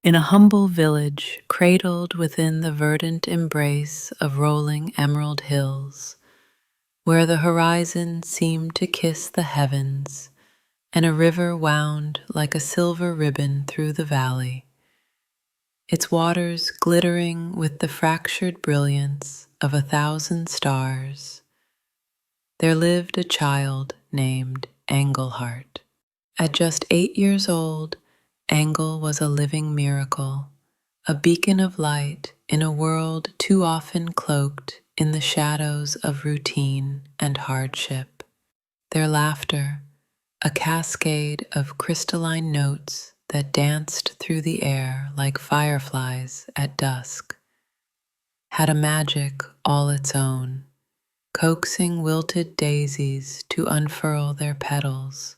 In a humble village cradled within the verdant embrace of rolling emerald hills, where the horizon seemed to kiss the heavens and a river wound like a silver ribbon through the valley, its waters glittering with the fractured brilliance of 1,000 stars, there lived a child named Engelhart. At just 8 years old, Engel was a living miracle, a beacon of light in a world too often cloaked in the shadows of routine and hardship. Their laughter, a cascade of crystalline notes that danced through the air like fireflies at dusk, had a magic all its own, coaxing wilted daisies to unfurl their petals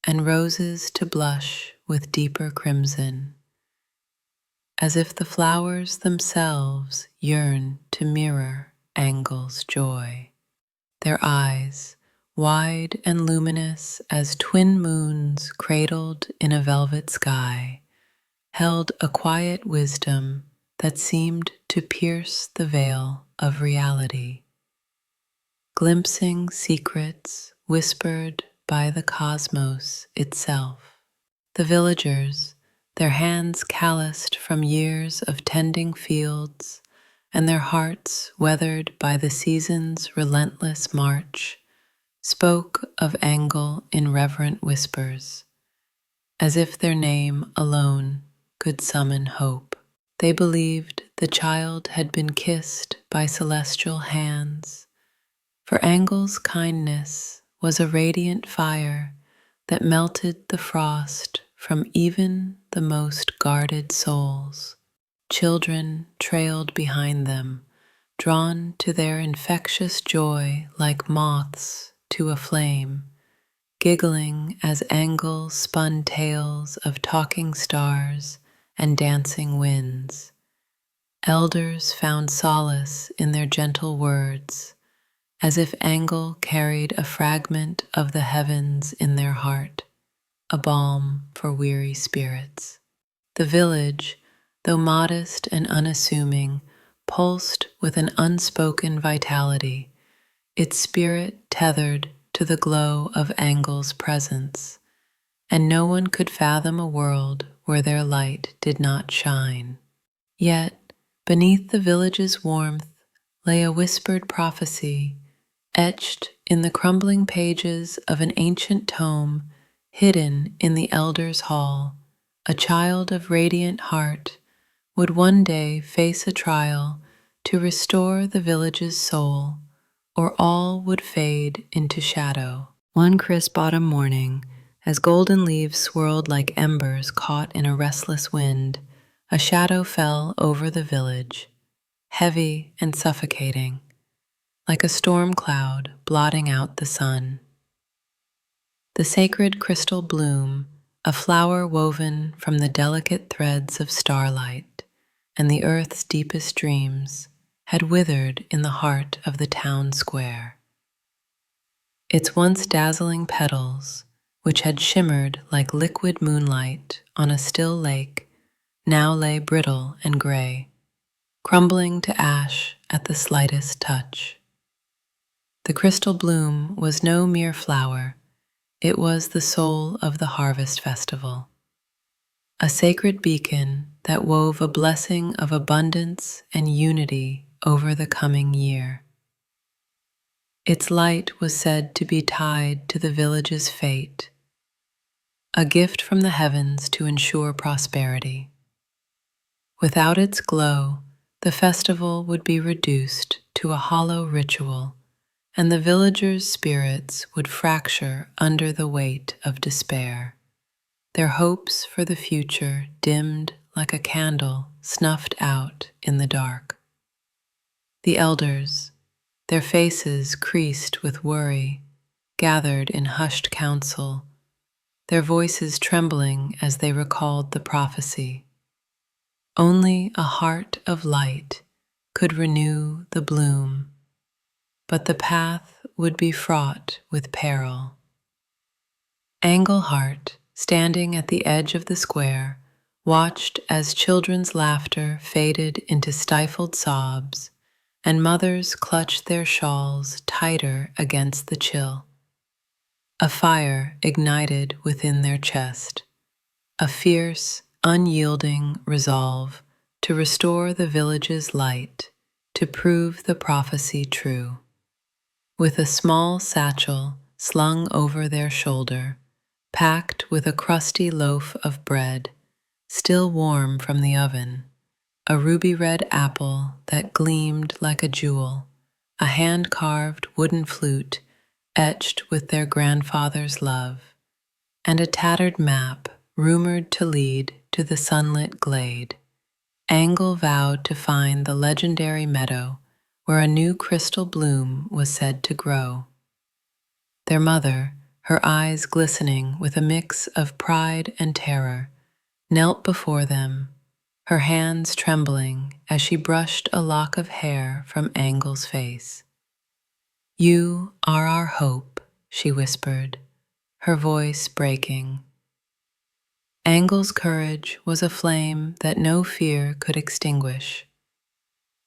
and roses to blush with deeper crimson, as if the flowers themselves yearned to mirror Engel's joy. Their eyes, wide and luminous as twin moons cradled in a velvet sky, held a quiet wisdom that seemed to pierce the veil of reality, glimpsing secrets whispered by the cosmos itself. The villagers, their hands calloused from years of tending fields and their hearts weathered by the season's relentless march, spoke of Engel in reverent whispers, as if their name alone could summon hope. They believed the child had been kissed by celestial hands, for Engel's kindness was a radiant fire that melted the frost from even the most guarded souls. Children trailed behind them, drawn to their infectious joy like moths to a flame, giggling as Engel spun tales of talking stars and dancing winds. Elders found solace in their gentle words, as if Engel carried a fragment of the heavens in their heart, a balm for weary spirits. The village, though modest and unassuming, pulsed with an unspoken vitality, its spirit tethered to the glow of Engel's presence, and no one could fathom a world where their light did not shine. Yet, beneath the village's warmth lay a whispered prophecy, etched in the crumbling pages of an ancient tome hidden in the elders' hall. A child of radiant heart would one day face a trial to restore the village's soul, or all would fade into shadow. One crisp autumn morning, as golden leaves swirled like embers caught in a restless wind, a shadow fell over the village, heavy and suffocating, like a storm cloud blotting out the sun. The sacred crystal bloom, a flower woven from the delicate threads of starlight and the earth's deepest dreams, had withered in the heart of the town square. Its once dazzling petals, which had shimmered like liquid moonlight on a still lake, now lay brittle and gray, crumbling to ash at the slightest touch. The crystal bloom was no mere flower, it was the soul of the harvest festival, a sacred beacon that wove a blessing of abundance and unity over the coming year. Its light was said to be tied to the village's fate, a gift from the heavens to ensure prosperity. Without its glow, the festival would be reduced to a hollow ritual, and the villagers' spirits would fracture under the weight of despair, their hopes for the future dimmed like a candle snuffed out in the dark. The elders, their faces creased with worry, gathered in hushed council, their voices trembling as they recalled the prophecy. Only a heart of light could renew the bloom, but the path would be fraught with peril. Engelhart, standing at the edge of the square, watched as children's laughter faded into stifled sobs, and mothers clutched their shawls tighter against the chill. A fire ignited within their chest, a fierce, unyielding resolve to restore the village's light, to prove the prophecy true. With a small satchel slung over their shoulder, packed with a crusty loaf of bread, still warm from the oven, a ruby-red apple that gleamed like a jewel, a hand-carved wooden flute etched with their grandfather's love, and a tattered map rumored to lead to the sunlit glade, Angle vowed to find the legendary meadow where a new crystal bloom was said to grow. Their mother, her eyes glistening with a mix of pride and terror, knelt before them, her hands trembling as she brushed a lock of hair from Angle's face. "You are our hope," she whispered, her voice breaking. Angle's courage was a flame that no fear could extinguish.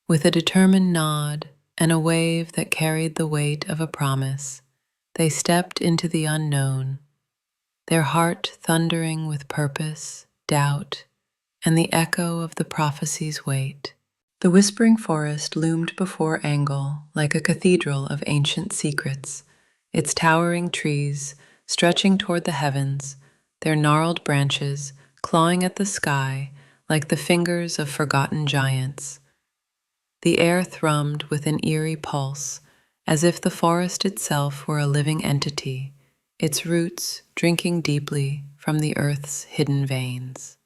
With a determined nod and a wave that carried the weight of a promise, they stepped into the unknown, their heart thundering with purpose, doubt, and the echo of the prophecy's weight. The whispering forest loomed before Angle like a cathedral of ancient secrets, its towering trees stretching toward the heavens, their gnarled branches clawing at the sky like the fingers of forgotten giants. The air thrummed with an eerie pulse, as if the forest itself were a living entity, its roots drinking deeply from the earth's hidden veins.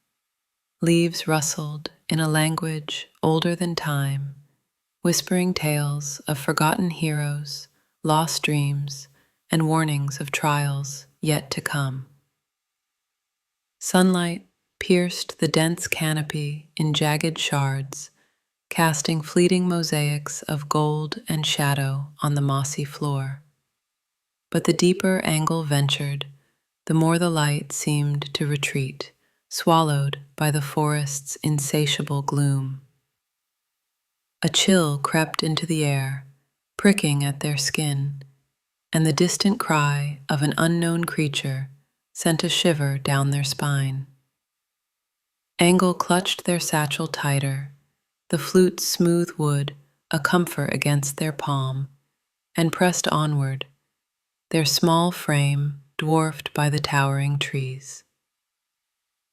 Leaves rustled in a language older than time, whispering tales of forgotten heroes, lost dreams, and warnings of trials yet to come. Sunlight pierced the dense canopy in jagged shards, casting fleeting mosaics of gold and shadow on the mossy floor. But the deeper Angle ventured, the more the light seemed to retreat, swallowed by the forest's insatiable gloom. A chill crept into the air, pricking at their skin, and the distant cry of an unknown creature sent a shiver down their spine. Angle clutched their satchel tighter, the flute's smooth wood a comfort against their palm, and pressed onward, their small frame dwarfed by the towering trees.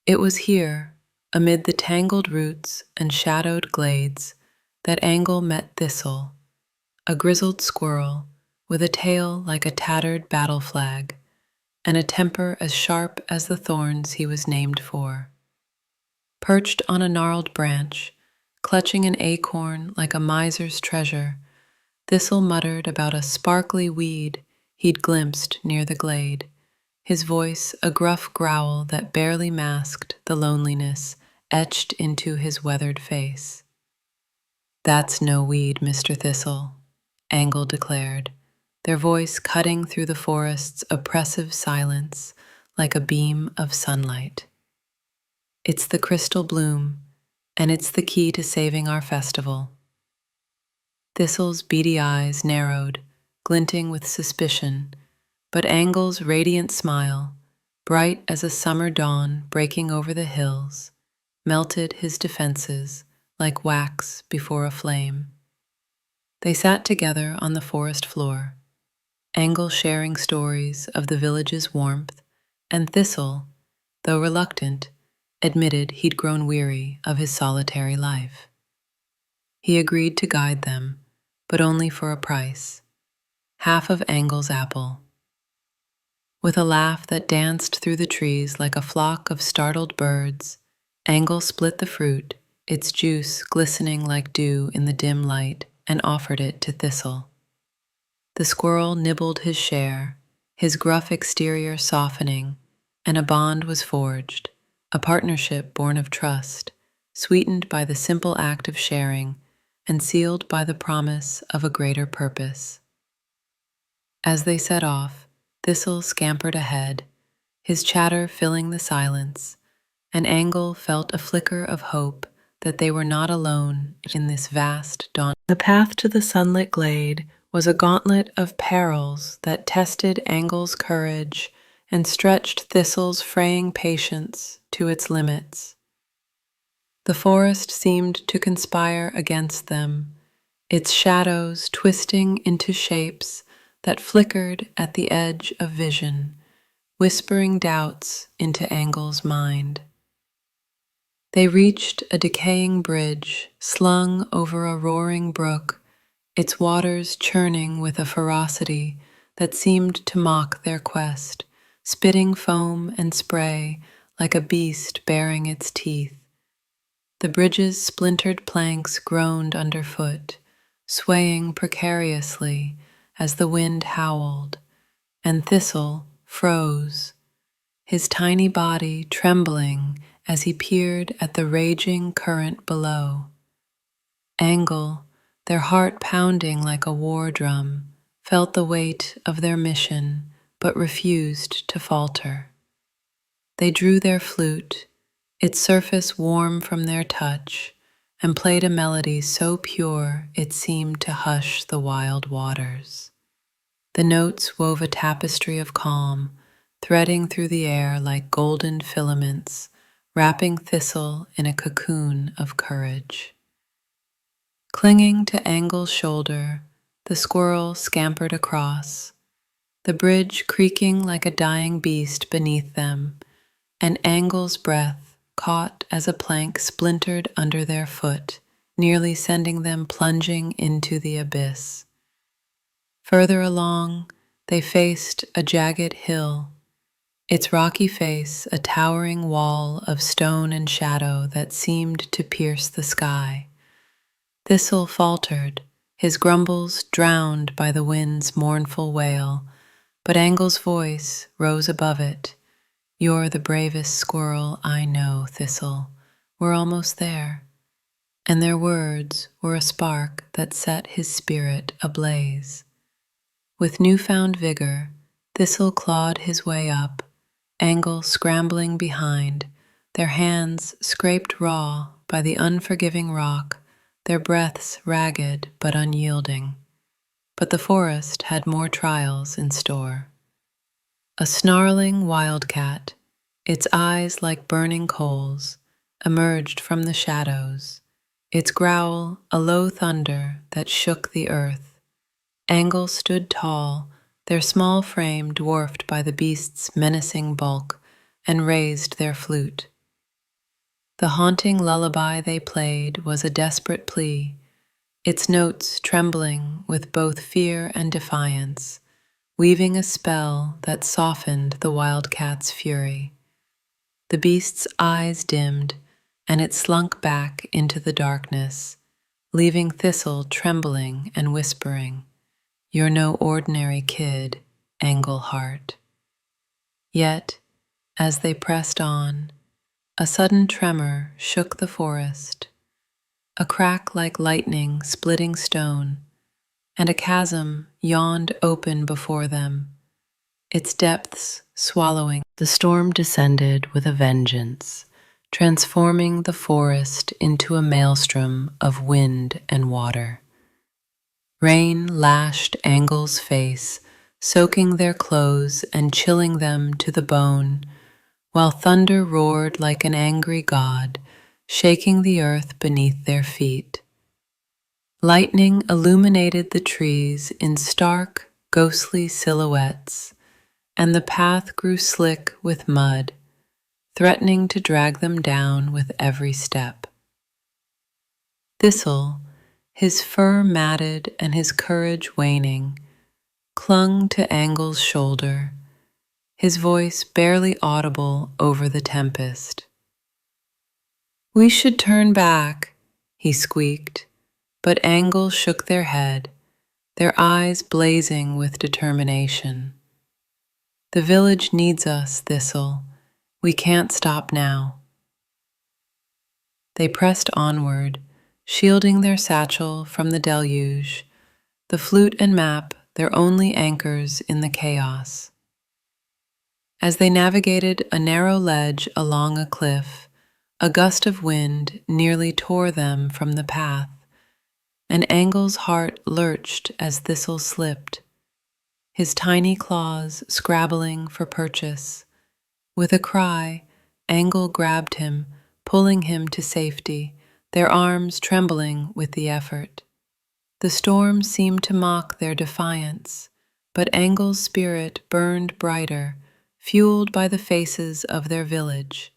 It was here, amid the tangled roots and shadowed glades, that Angle met Thistle, a grizzled squirrel with a tail like a tattered battle flag, and a temper as sharp as the thorns he was named for. Perched on a gnarled branch, clutching an acorn like a miser's treasure, Thistle muttered about a sparkly weed he'd glimpsed near the glade, his voice a gruff growl that barely masked the loneliness etched into his weathered face. "That's no weed, Mr. Thistle," Angle declared, their voice cutting through the forest's oppressive silence like a beam of sunlight. "It's the crystal bloom, and it's the key to saving our festival." Thistle's beady eyes narrowed, glinting with suspicion, but Angle's radiant smile, bright as a summer dawn breaking over the hills, melted his defenses like wax before a flame. They sat together on the forest floor, Angle sharing stories of the village's warmth, and Thistle, though reluctant, admitted he'd grown weary of his solitary life. He agreed to guide them, but only for a price, half of Angle's apple. With a laugh that danced through the trees like a flock of startled birds, Angle split the fruit, its juice glistening like dew in the dim light, and offered it to Thistle. The squirrel nibbled his share, his gruff exterior softening, and a bond was forged, a partnership born of trust, sweetened by the simple act of sharing and sealed by the promise of a greater purpose. As they set off, Thistle scampered ahead, his chatter filling the silence, and Angle felt a flicker of hope that they were not alone in this vast dawn. The path to the sunlit glade was a gauntlet of perils that tested Angle's courage and stretched Thistle's fraying patience to its limits. The forest seemed to conspire against them, its shadows twisting into shapes that flickered at the edge of vision, whispering doubts into Angle's mind. They reached a decaying bridge slung over a roaring brook, its waters churning with a ferocity that seemed to mock their quest, spitting foam and spray like a beast baring its teeth. The bridge's splintered planks groaned underfoot, swaying precariously as the wind howled, and Thistle froze, his tiny body trembling as he peered at the raging current below. Angle, their heart pounding like a war drum, felt the weight of their mission but refused to falter. They drew their flute, its surface warm from their touch, and played a melody so pure it seemed to hush the wild waters. The notes wove a tapestry of calm, threading through the air like golden filaments, wrapping Thistle in a cocoon of courage. Clinging to Angle's shoulder, the squirrel scampered across, the bridge creaking like a dying beast beneath them, and Angle's breath caught as a plank splintered under their foot, nearly sending them plunging into the abyss. Further along, they faced a jagged hill, its rocky face a towering wall of stone and shadow that seemed to pierce the sky. Thistle faltered, his grumbles drowned by the wind's mournful wail, but Angle's voice rose above it. "You're the bravest squirrel I know, Thistle. We're almost there." And their words were a spark that set his spirit ablaze. With newfound vigor, Thistle clawed his way up, Angle scrambling behind, their hands scraped raw by the unforgiving rock, their breaths ragged but unyielding. But the forest had more trials in store. A snarling wildcat, its eyes like burning coals, emerged from the shadows, its growl a low thunder that shook the earth. Angle stood tall, their small frame dwarfed by the beast's menacing bulk, and raised their flute. The haunting lullaby they played was a desperate plea, its notes trembling with both fear and defiance, weaving a spell that softened the wildcat's fury. The beast's eyes dimmed, and it slunk back into the darkness, leaving Thistle trembling and whispering, "You're no ordinary kid, Angleheart." Yet, as they pressed on, a sudden tremor shook the forest, a crack like lightning splitting stone, and a chasm yawned open before them, its depths swallowing. The storm descended with a vengeance, transforming the forest into a maelstrom of wind and water. Rain lashed Angle's face, soaking their clothes and chilling them to the bone, while thunder roared like an angry god, shaking the earth beneath their feet. Lightning illuminated the trees in stark, ghostly silhouettes, and the path grew slick with mud, threatening to drag them down with every step. Thistle, his fur matted and his courage waning, clung to Angle's shoulder, his voice barely audible over the tempest. "We should turn back," he squeaked, but Angle shook their head, their eyes blazing with determination. "The village needs us, Thistle. We can't stop now." They pressed onward, shielding their satchel from the deluge, the flute and map their only anchors in the chaos. As they navigated a narrow ledge along a cliff, a gust of wind nearly tore them from the path, and Angle's heart lurched as Thistle slipped, his tiny claws scrabbling for purchase. With a cry, Angle grabbed him, pulling him to safety, their arms trembling with the effort. The storm seemed to mock their defiance, but Angle's spirit burned brighter, fueled by the faces of their village,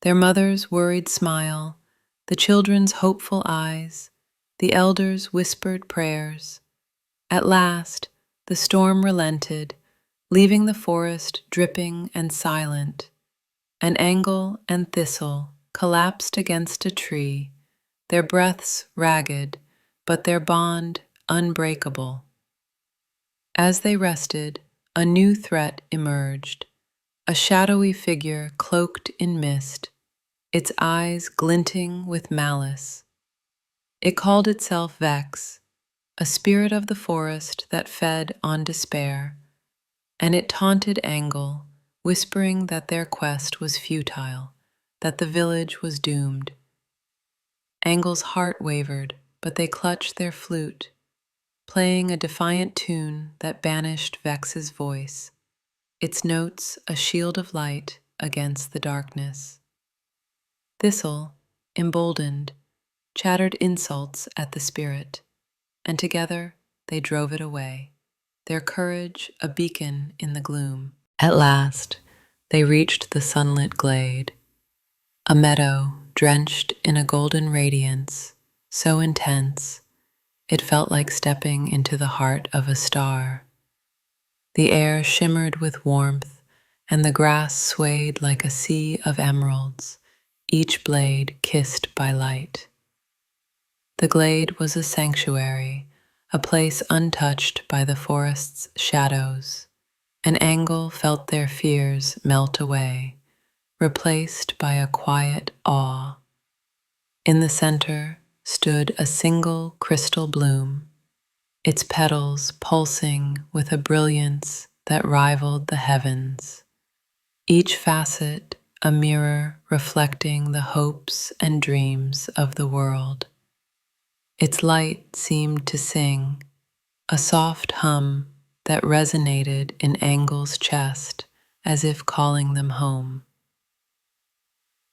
their mother's worried smile, the children's hopeful eyes, the elders' whispered prayers. At last, the storm relented, leaving the forest dripping and silent, and Angle and Thistle collapsed against a tree, their breaths ragged, but their bond unbreakable. As they rested, a new threat emerged, a shadowy figure cloaked in mist, its eyes glinting with malice. It called itself Vex, a spirit of the forest that fed on despair, and it taunted Angle, whispering that their quest was futile, that the village was doomed. Angle's heart wavered, but they clutched their flute, playing a defiant tune that banished Vex's voice, its notes a shield of light against the darkness. Thistle, emboldened, chattered insults at the spirit, and together they drove it away, their courage a beacon in the gloom. At last, they reached the sunlit glade, a meadow drenched in a golden radiance so intense it felt like stepping into the heart of a star. The air shimmered with warmth, and the grass swayed like a sea of emeralds, each blade kissed by light. The glade was a sanctuary, a place untouched by the forest's shadows, and Angle felt their fears melt away, replaced by a quiet awe. In the center stood a single crystal bloom, its petals pulsing with a brilliance that rivaled the heavens, each facet a mirror reflecting the hopes and dreams of the world. Its light seemed to sing, a soft hum that resonated in Angle's chest as if calling them home.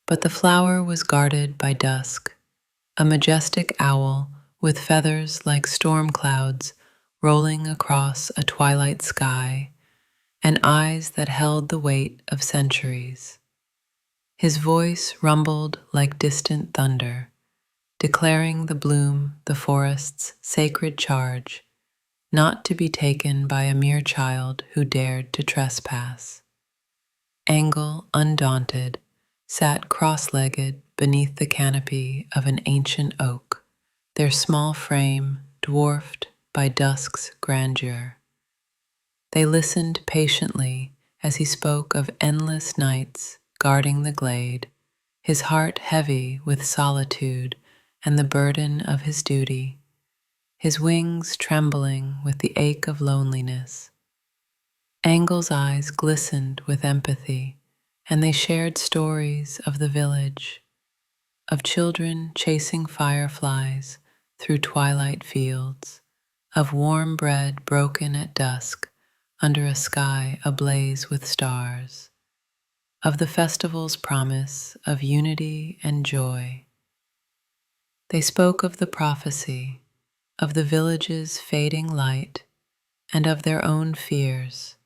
But the flower was guarded by dusk, a majestic owl with feathers like storm clouds rolling across a twilight sky, and eyes that held the weight of centuries. His voice rumbled like distant thunder, declaring the bloom the forest's sacred charge, not to be taken by a mere child who dared to trespass. Angle, undaunted, sat cross-legged beneath the canopy of an ancient oak, their small frame dwarfed by dusk's grandeur. They listened patiently as he spoke of endless nights guarding the glade, his heart heavy with solitude and the burden of his duty, his wings trembling with the ache of loneliness. Angle's eyes glistened with empathy, and they shared stories of the village, of children chasing fireflies through twilight fields, of warm bread broken at dusk under a sky ablaze with stars, of the festival's promise of unity and joy. They spoke of the prophecy, of the village's fading light, and of their own fears,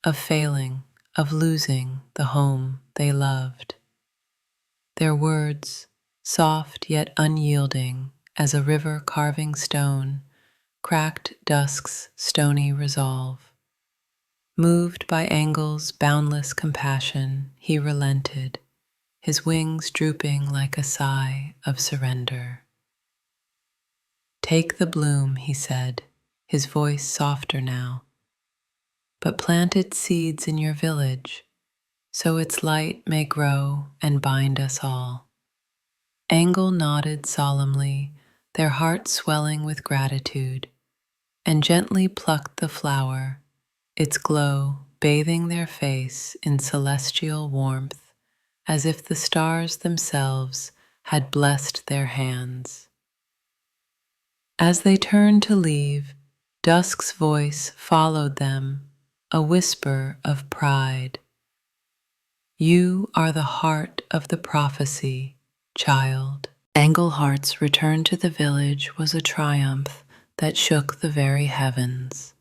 of failing, of losing the home they loved. Their words, soft yet unyielding as a river carving stone, cracked dusk's stony resolve. Moved by Angle's boundless compassion, he relented, his wings drooping like a sigh of surrender. "Take the bloom," he said, his voice softer now, "but plant its seeds in your village, so its light may grow and bind us all." Angle nodded solemnly, their hearts swelling with gratitude, and gently plucked the flower, its glow bathing their face in celestial warmth, as if the stars themselves had blessed their hands. As they turned to leave, Dusk's voice followed them, a whisper of pride. You are the heart of the prophecy, child. Englehart's return to the village was a triumph that shook the very heavens.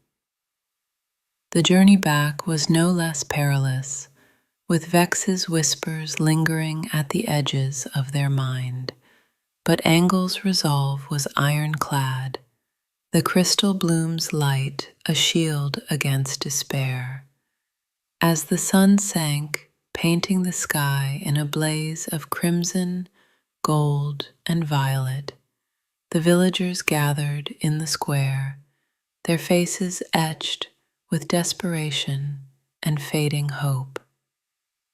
The journey back was no less perilous, with Vex's whispers lingering at the edges of their mind. But Angle's resolve was ironclad, the crystal bloom's light a shield against despair. As the sun sank, painting the sky in a blaze of crimson, gold, and violet, the villagers gathered in the square, their faces etched with desperation and fading hope.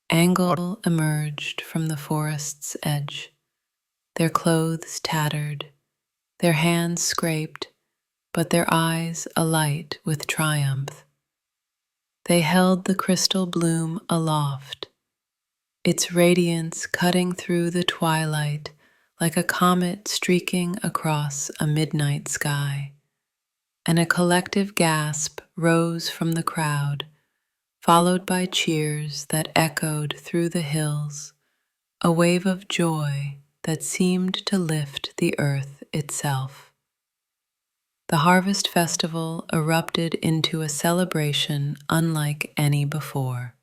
Angle emerged from the forest's edge, their clothes tattered, their hands scraped, but their eyes alight with triumph. They held the crystal bloom aloft, its radiance cutting through the twilight like a comet streaking across a midnight sky. And a collective gasp rose from the crowd, followed by cheers that echoed through the hills, a wave of joy that seemed to lift the earth itself. The harvest festival erupted into a celebration unlike any before.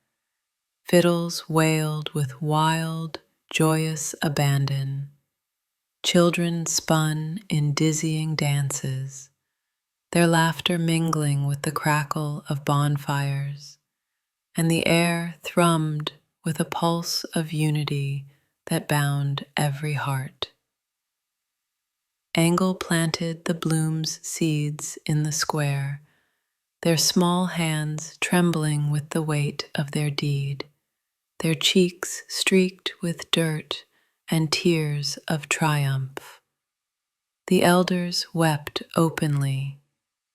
Fiddles wailed with wild, joyous abandon. Children spun in dizzying dances, their laughter mingling with the crackle of bonfires, and the air thrummed with a pulse of unity that bound every heart. Angle planted the bloom's seeds in the square, their small hands trembling with the weight of their deed, their cheeks streaked with dirt and tears of triumph. The elders wept openly,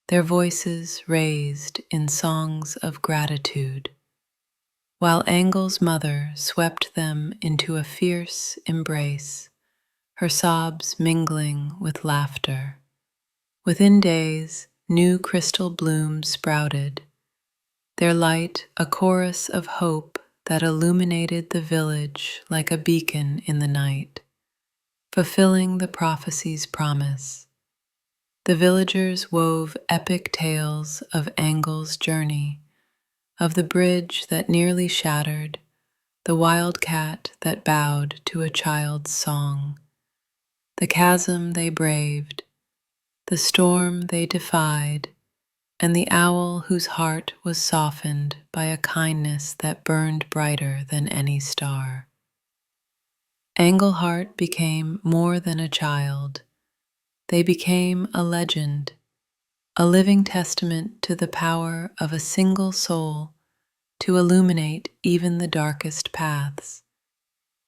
their voices raised in songs of gratitude, while Angle's mother swept them into a fierce embrace, her sobs mingling with laughter. Within days, new crystal blooms sprouted, their light a chorus of hope that illuminated the village like a beacon in the night, fulfilling the prophecy's promise. The villagers wove epic tales of Angle's journey, of the bridge that nearly shattered, the wildcat that bowed to a child's song, the chasm they braved, the storm they defied, and the owl whose heart was softened by a kindness that burned brighter than any star. Englehart became more than a child. They became a legend, a living testament to the power of a single soul to illuminate even the darkest paths.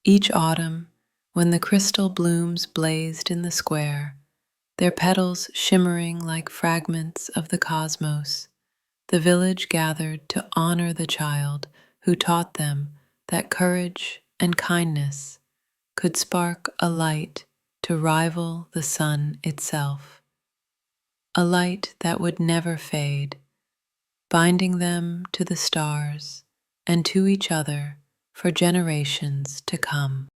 Each autumn, when the crystal blooms blazed in the square, their petals shimmering like fragments of the cosmos, the village gathered to honor the child who taught them that courage and kindness could spark a light to rival the sun itself, a light that would never fade, binding them to the stars and to each other for generations to come.